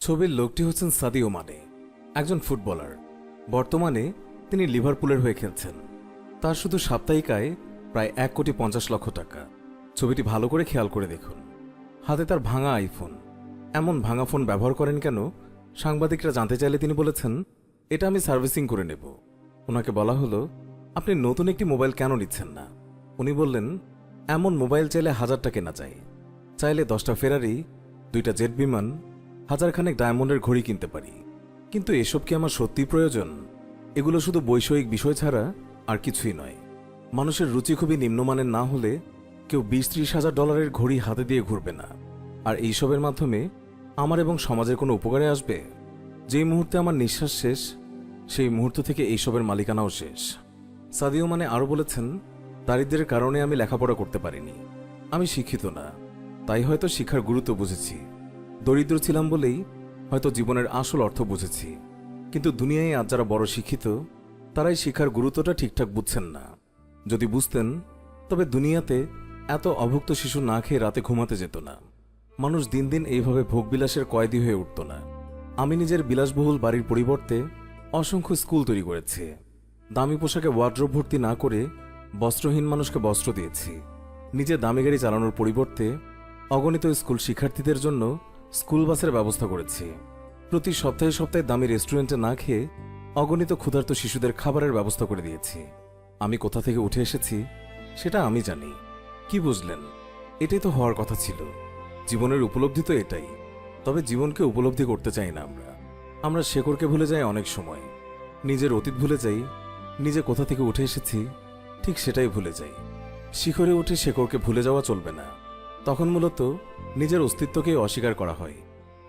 ছবির লোকটি হচ্ছেন সাদিও মানে, একজন ফুটবলার। বর্তমানে তিনি লিভারপুলের হয়ে খেলছেন। তার শুধু সাপ্তাহিক আয় প্রায় 1,50,00,000 টাকা। ছবিটি ভালো করে খেয়াল করে দেখুন। হাতে তার ভাঙা আইফোন। এমন ভাঙা ফোন ব্যবহার করেন কেন? সাংবাদিকরা জানতে চাইলে তিনি বলেছেন, এটা আমি সার্ভিসিং করে নেব। ওনাকে বলা হলো, আপনি নতুন একটি মোবাইল কেন নিচ্ছেন না? উনি বললেন, এমন মোবাইল চাইলে 1000টা কেনা যায়, চাইলে 10টা ফেরারি, 2টা জেট বিমান, 1000খানেক ডায়মন্ডের ঘড়ি কিনতে পারি। কিন্তু এসব কি আমার সত্যি প্রয়োজন? এগুলো শুধু বৈষয়িক বিষয় ছাড়া আর কিছুই নয়। মানুষের রুচি খুবই নিম্নমানের না হলে কেউ 20-30 হাজার ডলারের ঘড়ি হাতে দিয়ে ঘুরবে না। আর এইসবের মাধ্যমে আমার এবং সমাজের কোনো উপকারে আসবে? যেই মুহূর্তে আমার নিঃশ্বাস শেষ, সেই মুহূর্ত থেকে এইসবের মালিকানাও শেষ। সাদিও মানে আরও বলেছেন, দারিদ্র্যের কারণে আমি লেখাপড়া করতে পারিনি। আমি শিক্ষিত না, তাই হয়তো শিক্ষার গুরুত্ব বুঝেছি। দরিদ্র ছিলাম বলেই হয়তো জীবনের আসল অর্থ বুঝেছি। কিন্তু দুনিয়ায় আজ যারা বড় শিক্ষিত, তারাই শিক্ষার গুরুত্বটা ঠিকঠাক বুঝছেন না। যদি বুঝতেন, তবে দুনিয়াতে এত অভুক্ত শিশু না খেয়ে রাতে ঘুমাতে যেত না। মানুষ দিন দিন এইভাবে ভোগবিলাসের কয়েদি হয়ে উঠত না। আমি নিজের বিলাসবহুল বাড়ির পরিবর্তে অসংখ্য স্কুল তৈরি করেছি। দামি পোশাকে ওয়ার্ড্রোব ভর্তি না করে বস্ত্রহীন মানুষকে বস্ত্র দিয়েছি। নিজে দামি গাড়ি চালানোর পরিবর্তে অগণিত স্কুল শিক্ষার্থীদের জন্য স্কুল বাসের ব্যবস্থা করেছি। প্রতি সপ্তাহে সপ্তাহে দামি রেস্টুরেন্টে না খেয়ে অগণিত ক্ষুধার্ত শিশুদের খাবারের ব্যবস্থা করে দিয়েছি। আমি কোথা থেকে উঠে এসেছি সেটা আমি জানি। কি বুঝলেন? এটাই তো হওয়ার কথা ছিল। জীবনের উপলব্ধি তো এটাই। তবে জীবনকে উপলব্ধি করতে চাই না আমরা শেকড়কে ভুলে যাই অনেক সময়। নিজের অতীত ভুলে যাই, নিজে কোথা থেকে উঠে এসেছি ঠিক সেটাই ভুলে যাই। শিখরে উঠে শেকড়কে ভুলে যাওয়া চলবে না। তখন মূলত নিজের অস্তিত্বকে অস্বীকার করা হয়।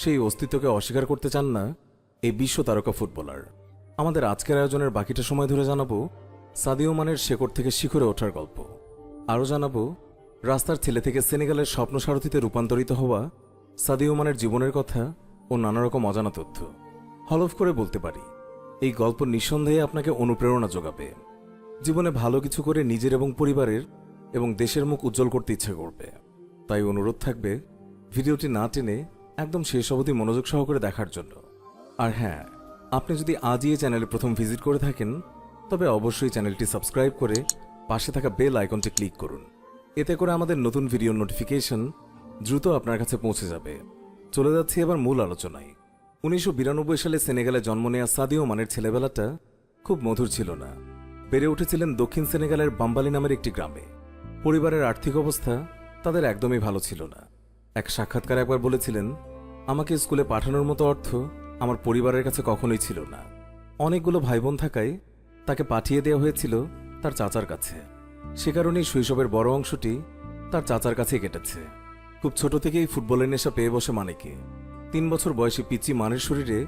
সেই অস্তিত্বকে অস্বীকার করতে চান না এই বিশ্ব তারকা ফুটবলার। আমাদের আজকের আয়োজনের বাকিটা সময় ধরে জানাবো সাদিও মানের শেকড় থেকে শিখরে ওঠার গল্প। আরও জানাবো রাস্তার ছেলে থেকে সেনেগালের স্বপ্ন সারথিতে রূপান্তরিত হওয়া সাদিও মানের জীবনের কথা ও নানা রকম অজানা তথ্য। হলফ করে বলতে পারি, এই গল্প নিঃসন্দেহে আপনাকে অনুপ্রেরণা যোগাবে। জীবনে ভালো কিছু করে নিজের এবং পরিবারের এবং দেশের মুখ উজ্জ্বল করতে ইচ্ছে করবে। তাই অনুরোধ থাকবে, ভিডিওটি না টেনে একদম শেষ অবধি মনোযোগ সহকারে দেখার জন্য। আর হ্যাঁ, আপনি যদি আজই এই চ্যানেলে প্রথম ভিজিট করে থাকেন, তবে অবশ্যই চ্যানেলটি সাবস্ক্রাইব করে পাশে থাকা বেল আইকনটি ক্লিক করুন। এতে করে আমাদের নতুন ভিডিওর নোটিফিকেশন দ্রুত আপনার কাছে পৌঁছে যাবে। চলে যাচ্ছি এবার মূল আলোচনায়। 1992 সালে সেনেগালে জন্ম নেয়া সাদিও মানের ছেলেবেলাটা খুব মধুর ছিল না। বেড়ে উঠেছিলেন দক্ষিণ সেনেগালের বাম্বালি নামের একটি গ্রামে। পরিবারের আর্থিক অবস্থা তাদের একদমই ভালো ছিল না। এক সাক্ষাৎকারে একবার বলেছিলেন, আমাকে স্কুলে পাঠানোর মতো অর্থ আমার পরিবারের কাছে কখনোই ছিল না। অনেকগুলো ভাই বোন থাকায় তাকে পাঠিয়ে দেওয়া হয়েছিল তার চাচার কাছে। সে কারণেই শৈশবের বড় অংশটি তার চাচার কাছেই কেটেছে। খুব ছোট থেকেই ফুটবলের নেশা পেয়ে বসে মানেকে। 3 বছর বয়সী পিচি মানের শরীরে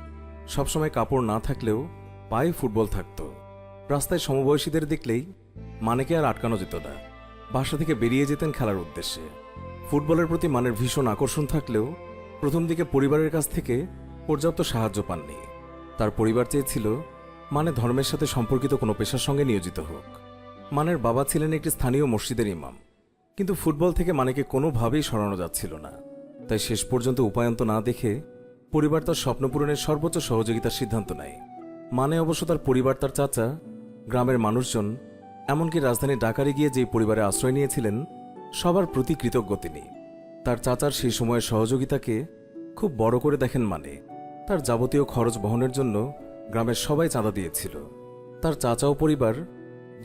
সবসময় কাপড় না থাকলেও পায়ে ফুটবল থাকত। রাস্তায় সমবয়সীদের দেখলেই মানেকে আর আটকানো যেত না। বাসা থেকে বেরিয়ে যেতেন খেলার উদ্দেশ্যে। ফুটবলের প্রতি মানের ভীষণ আকর্ষণ থাকলেও প্রথম দিকে পরিবারের কাছ থেকে পর্যাপ্ত সাহায্য পাননি। তার পরিবার চেয়েছিল মানে ধর্মের সাথে সম্পর্কিত কোনো পেশার সঙ্গে নিয়োজিত হোক। মানের বাবা ছিলেন একটি স্থানীয় মসজিদের ইমাম। কিন্তু ফুটবল থেকে মানেকে কোনোভাবেই সরানো যাচ্ছিল না। তাই শেষ পর্যন্ত উপায়ন্ত না দেখে পরিবার তার স্বপ্ন পূরণের সর্বোচ্চ সহযোগিতার সিদ্ধান্ত নেয়। মানে অবশ্য তার পরিবার, তার চাচা, গ্রামের মানুষজন, এমনকি রাজধানী ঢাকায় গিয়ে যেই পরিবারে আশ্রয় নিয়েছিলেন, সবার প্রতি কৃতজ্ঞ তিনি। তার চাচার সেই সময়ের সহযোগিতাকে খুব বড় করে দেখেন মানে। তার যাবতীয় খরচ বহনের জন্য গ্রামের সবাই চাঁদা দিয়েছিল। তার চাচা ও পরিবার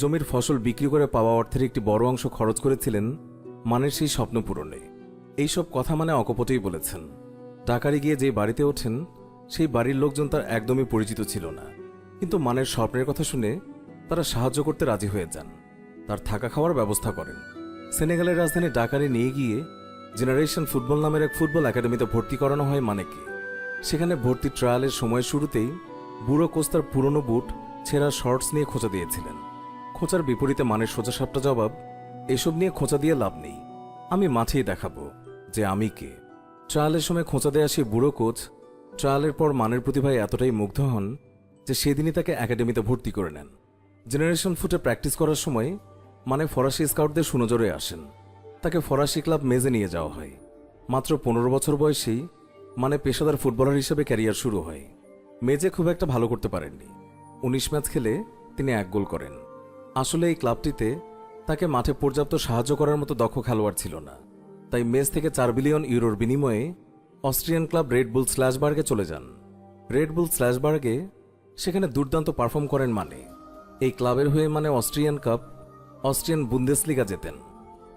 জমির ফসল বিক্রি করে পাওয়া অর্থের একটি বড় অংশ খরচ করেছিলেন মানের সেই স্বপ্ন পূরণে। এইসব কথা মানে অকপটেই বলেছেন। ঢাকায় গিয়ে যে বাড়িতে ওঠেন, সেই বাড়ির লোকজন তার একদমই পরিচিত ছিল না। কিন্তু মানের স্বপ্নের কথা শুনে তারা সাহায্য করতে রাজি হয়ে যান। তার থাকা খাওয়ার ব্যবস্থা করেন। সেনেগালের রাজধানী ঢাকায় নিয়ে গিয়ে জেনারেশন ফুটবল নামের এক ফুটবল একাডেমিতে ভর্তি করানো হয় মানেকে। সেখানে ভর্তি ট্রায়ালের সময় শুরুতেই বুড়ো কোচ তার পুরনো বুট, ছেঁড়া শর্টস নিয়ে খোঁচা দিয়েছিলেন। খোঁচার বিপরীতে মানের সোজাসাপটা জবাব, এসব নিয়ে খোঁচা দিয়ে লাভ নেই, আমি মাঠেই দেখাবো যে আমি কে। ট্রায়ালের সময় খোঁচা দেয়া সেই বুড়ো কোচ ট্রায়ালের পর মানের প্রতিভায় এতটাই মুগ্ধ হন যে সেদিনই তাকে একাডেমিতে ভর্তি করে নেন। জেনারেশন ফুটে প্র্যাকটিস করার সময় মানে ফরাসি স্কাউটদের সুনজরে আসেন। তাকে ফরাসি ক্লাব মেজে নিয়ে যাওয়া হয়। মাত্র 15 বছর বয়সেই মানে পেশাদার ফুটবলার হিসেবে ক্যারিয়ার শুরু হয়। মেজে খুব একটা ভালো করতে পারেননি। ১৯ ম্যাচ খেলে তিনি 1 গোল করেন। আসলে এই ক্লাবটিতে তাকে মাঠে পর্যাপ্ত সাহায্য করার মতো দক্ষ খেলোয়াড় ছিল না। তাই মেজ থেকে 4 বিলিয়ন ইউরোর বিনিময়ে অস্ট্রিয়ান ক্লাব রেড বুল স্ল্যাশবার্গে চলে যান। রেড বুল স্ল্যাশবার্গে সেখানে দুর্দান্ত পারফর্ম করেন। মানে এই ক্লাবের হয়ে অস্ট্রিয়ান কাপ, অস্ট্রিয়ান বুন্দেসলিগা জেতেন।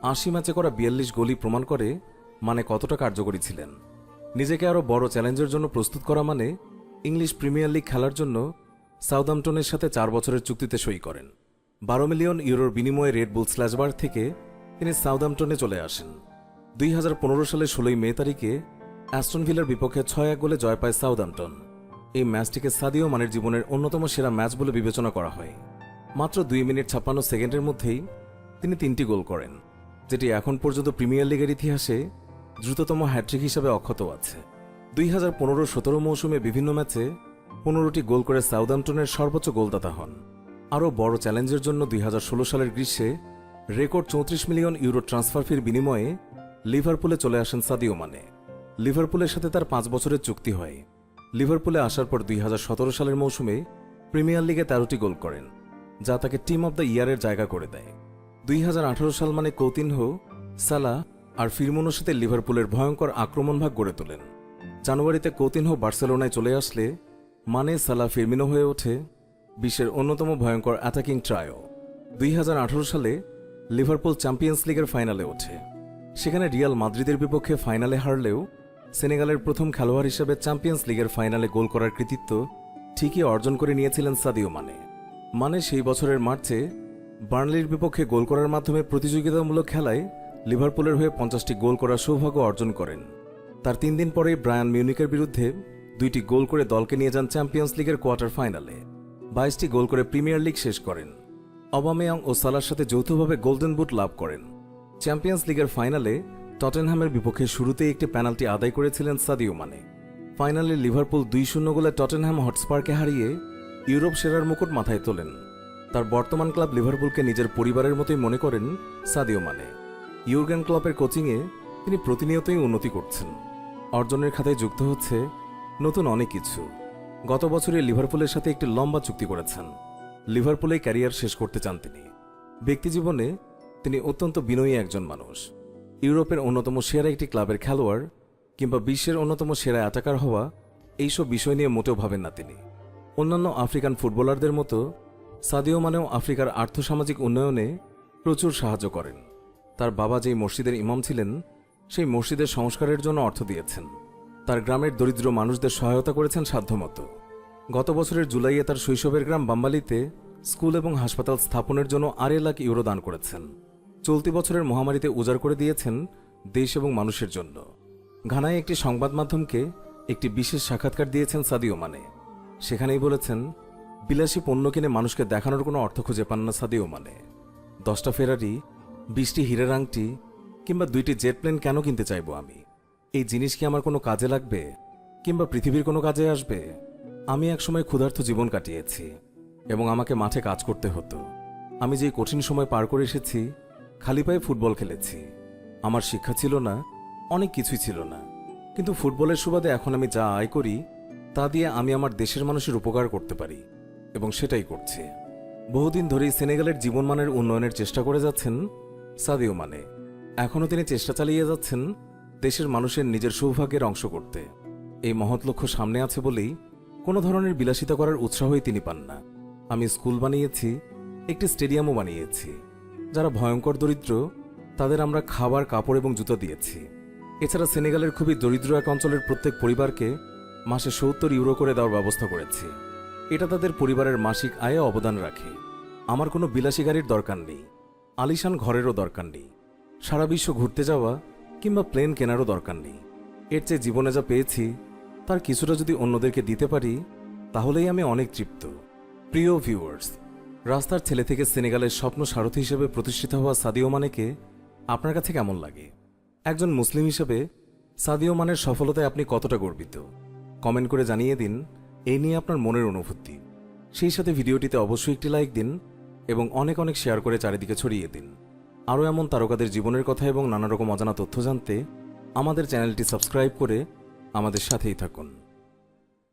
৮০ ম্যাচে করা ৪২ গোলই প্রমাণ করে কতটা কার্যকরী ছিলেন। নিজেকে আরও বড় চ্যালেঞ্জের জন্য প্রস্তুত করা ইংলিশ প্রিমিয়ার লিগ খেলার জন্য সাউদাম্পটনের সাথে 4 বছরের চুক্তিতে সই করেন। 12 মিলিয়ন ইউরোর বিনিময়ে রেড বুল স্ল্যাশবার্গ থেকে তিনি সাউদাম্পটনে চলে আসেন। 2015 সালের 16 মে তারিখে অ্যাস্টন ভিলার বিপক্ষে 6-1 গোলে জয় পায় সাউদাম্পটন। এই ম্যাচটিকে সাদিও মানের জীবনের অন্যতম সেরা ম্যাচ বলে বিবেচনা করা হয়। মাত্র 2 মিনিট 56 সেকেন্ডের মধ্যেই তিনি 3টি গোল করেন, যেটি এখন পর্যন্ত প্রিমিয়ার লিগের ইতিহাসে দ্রুততম হ্যাট্রিক হিসাবে অক্ষত আছে। 2015-17 মৌসুমে বিভিন্ন ম্যাচে 15টি গোল করে সাউদাম্পটনের সর্বোচ্চ গোলদাতা হন। আরও বড় চ্যালেঞ্জের জন্য 2016 সালের গ্রীষ্মে রেকর্ড 34 মিলিয়ন ইউরো ট্রান্সফার ফির বিনিময়ে লিভারপুলে চলে আসেন সাদিও মানে। লিভারপুলের সাথে তার 5 বছরের চুক্তি হয়। লিভারপুলে আসার পর 2017 সালের মৌসুমে প্রিমিয়ার লিগে 13টি গোল করেন, যা তাকে টিম অব দ্য ইয়ারের জায়গা করে দেয়। 2018 সাল কৌতিনহো, সালাহ আর ফিরমিনোর সাথে লিভারপুলের ভয়ঙ্কর আক্রমণভাগ গড়ে তোলেন। জানুয়ারিতে কৌতিনহো বার্সেলোনায় চলে আসলে সালাহ, ফিরমিনো হয়ে ওঠে বিশ্বের অন্যতম ভয়ঙ্কর অ্যাটাকিং ট্রায়ো। 2018 সালে লিভারপুল চ্যাম্পিয়ন্স লিগের ফাইনালে ওঠে। সেখানে রিয়াল মাদ্রিদের বিপক্ষে ফাইনালে হারলেও সেনেগালের প্রথম খেলোয়াড় হিসেবে চ্যাম্পিয়ন্স লিগের ফাইনালে গোল করার কৃতিত্ব ঠিকই অর্জন করে নিয়েছিলেন সাদিও মানে সেই বছরের মার্চে বার্নলির বিপক্ষে গোল করার মাধ্যমে প্রতিযোগিতামূলক খেলায় লিভারপুলের হয়ে 50টি গোল করার সৌভাগ্য অর্জন করেন। তার 3 দিন পরেই ব্রায়ান মিউনিকের বিরুদ্ধে 2টি গোল করে দলকে নিয়ে যান চ্যাম্পিয়ন্স লিগের কোয়ার্টার ফাইনালে। 22টি গোল করে প্রিমিয়ার লিগ শেষ করেন। অবামেয়াং ও সালার সাথে যৌথভাবে গোল্ডেন বুট লাভ করেন। চ্যাম্পিয়ন্স লিগের ফাইনালে টটেনহ্যামের বিপক্ষে শুরুতেই একটি পেনাল্টি আদায় করেছিলেন সাদিও মানে। ফাইনালে লিভারপুল 2-0 গোলে টটেনহ্যাম হটস্পারকে হারিয়ে ইউরোপ সেরার মুকুট মাথায় তোলেন। তার বর্তমান ক্লাব লিভারপুলকে নিজের পরিবারের মতোই মনে করেন সাদিও মানে। ইউর্গেন ক্লপের কোচিংয়ে তিনি প্রতিনিয়তই উন্নতি করছেন। অর্জনের খাতায় যুক্ত হচ্ছে নতুন অনেক কিছু। গত বছরে লিভারপুলের সাথে একটি লম্বা চুক্তি করেছেন। লিভারপুলে ক্যারিয়ার শেষ করতে চান তিনি। ব্যক্তিজীবনে তিনি অত্যন্ত বিনয়ী একজন মানুষ। ইউরোপের অন্যতম সেরা একটি ক্লাবের খেলোয়াড় কিংবা বিশ্বের অন্যতম সেরা অ্যাটাকার হওয়া, এইসব বিষয় নিয়ে মোটেও ভাবেন না তিনি। অন্যান্য আফ্রিকান ফুটবলারদের মতো সাদিও মানেও আফ্রিকার আর্থসামাজিক উন্নয়নে প্রচুর সাহায্য করেন। তার বাবা যেই মসজিদের ইমাম ছিলেন, সেই মসজিদের সংস্কারের জন্য অর্থ দিয়েছেন। তার গ্রামের দরিদ্র মানুষদের সহায়তা করেছেন সাধ্যমতো। গত বছরের জুলাইয়ে তার শৈশবের গ্রাম বাম্বালিতে স্কুল এবং হাসপাতাল স্থাপনের জন্য 8 লাখ ইউরো দান করেছেন। চলতি বছরের মহামারীতে উজাড় করে দিয়েছেন দেশ এবং মানুষের জন্য। ঘানায় একটি সংবাদ মাধ্যমকে একটি বিশেষ সাক্ষাৎকার দিয়েছেন সাদিও মানে। সেখানেই বলেছেন, বিলাসী পণ্য কিনে মানুষকে দেখানোর কোনো অর্থ খুঁজে পান না সাদিও মানে। 10টা ফেরারি, 20টি হীরের আংটি কিংবা 2টি জেট প্লেন কেন কিনতে চাইব আমি? এই জিনিস কি আমার কোনো কাজে লাগবে কিংবা পৃথিবীর কোনো কাজে আসবে? আমি একসময় ক্ষুধার্ত জীবন কাটিয়েছি এবং আমাকে মাঠে কাজ করতে হতো। আমি যে কঠিন সময় পার করে এসেছি, খালি পায়ে ফুটবল খেলেছি। আমার শিক্ষা ছিল না, অনেক কিছুই ছিল না, কিন্তু ফুটবলের সুবাদে এখন আমি যা আয় করি তা দিয়ে আমি আমার দেশের মানুষের উপকার করতে পারি এবং সেটাই করছি। বহুদিন ধরেই সেনেগালের জীবনমানের উন্নয়নের চেষ্টা করে যাচ্ছেন সাদিও মানে। এখনও তিনি চেষ্টা চালিয়ে যাচ্ছেন দেশের মানুষের নিজের সৌভাগ্যের অংশ করতে। এই মহৎ লক্ষ্য সামনে আছে বলেই কোনো ধরনের বিলাসিতা করার উৎসাহই তিনি পান না। আমি স্কুল বানিয়েছি, একটি স্টেডিয়ামও বানিয়েছি। যারা ভয়ঙ্কর দরিদ্র তাদের আমরা খাবার, কাপড় এবং জুতো দিয়েছি। এছাড়া সেনেগালের খুবই দরিদ্র এক অঞ্চলের প্রত্যেক পরিবারকে মাসে 70 ইউরো করে দেওয়ার ব্যবস্থা করেছি। এটা তাদের পরিবারের মাসিক আয়ে অবদান রাখে। আমার কোনো বিলাসী গাড়ির দরকার নেই, আলিশান ঘরেরও দরকার নেই, সারা বিশ্ব ঘুরতে যাওয়া কিংবা প্লেন কেনারও দরকার নেই। এর চেয়ে জীবনে যা পেয়েছি তার কিছুটা যদি অন্যদেরকে দিতে পারি তাহলেই আমি অনেক তৃপ্ত। প্রিয় ভিউয়ার্স, রাস্তার ছেলে থেকে সেনেগালের স্বপ্ন সারথি হিসেবে প্রতিষ্ঠিত হওয়া সাদিও মানেকে আপনার কাছে কেমন লাগে? একজন মুসলিম হিসেবে সাদিও মানের সফলতায় আপনি কতটা গর্বিত? কমেন্ট করে জানিয়ে দিন এই নিয়ে আপনার মনের অনুভূতি। সেই সাথে ভিডিওটিতে অবশ্যই একটি লাইক দিন এবং অনেক অনেক শেয়ার করে চারিদিকে ছড়িয়ে দিন। আরও এমন তারকাদের জীবনের কথা এবং নানা রকম অজানা তথ্য জানতে আমাদের চ্যানেলটি সাবস্ক্রাইব করে আমাদের সাথেই থাকুন।